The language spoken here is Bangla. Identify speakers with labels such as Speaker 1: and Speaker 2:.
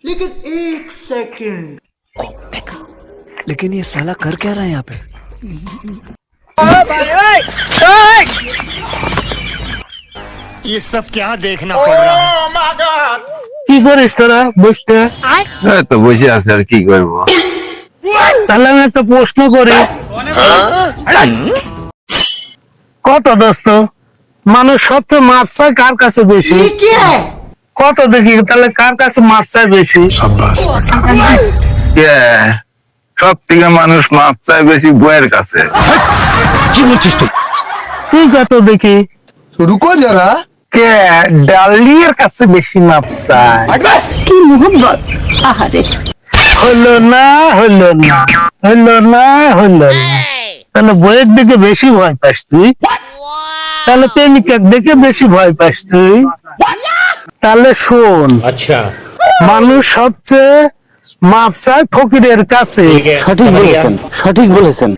Speaker 1: लेकिन एक सेकंड,
Speaker 2: लेकिन ये साला कर क्या रहा है यहाँ पे?
Speaker 3: ये सब क्या देखना पड़ रहा है?
Speaker 4: কি করিস তোরা বসতে?
Speaker 5: তো বসে আছে আর কি করবো।
Speaker 4: তাহলে আমি একটা প্রশ্ন করি, কত দোস্ত মানুষ সবচেয়ে মাপ চায় কার কাছে বেশি?
Speaker 1: ये क्या है?
Speaker 4: কত দেখি তাহলে কার কাছে মাপ চায় বেশি?
Speaker 5: সব থেকে মানুষ মাপ চায় বেশি বইয়ের কাছে।
Speaker 2: কি বলছিস তুই?
Speaker 4: তুই কত দেখি?
Speaker 2: रुको जरा।
Speaker 4: কে ডালিয়ার কাছে বেশি মাপ চায়?
Speaker 6: কি মোহব্বত, আহারে।
Speaker 4: হলো না হলো না হলো না হলো না, তাহলে বইয়ের দিকে বেশি ভয় পাস তুই? তাহলে প্রেমিকার দিকে বেশি ভয় পাস তুই? তাহলে শোন,
Speaker 3: अच्छा
Speaker 4: মানুষ সবচেয়ে মাপ চায় ফকিরের কাছে।
Speaker 2: সঠিক বলেছেন, সঠিক বলেছেন।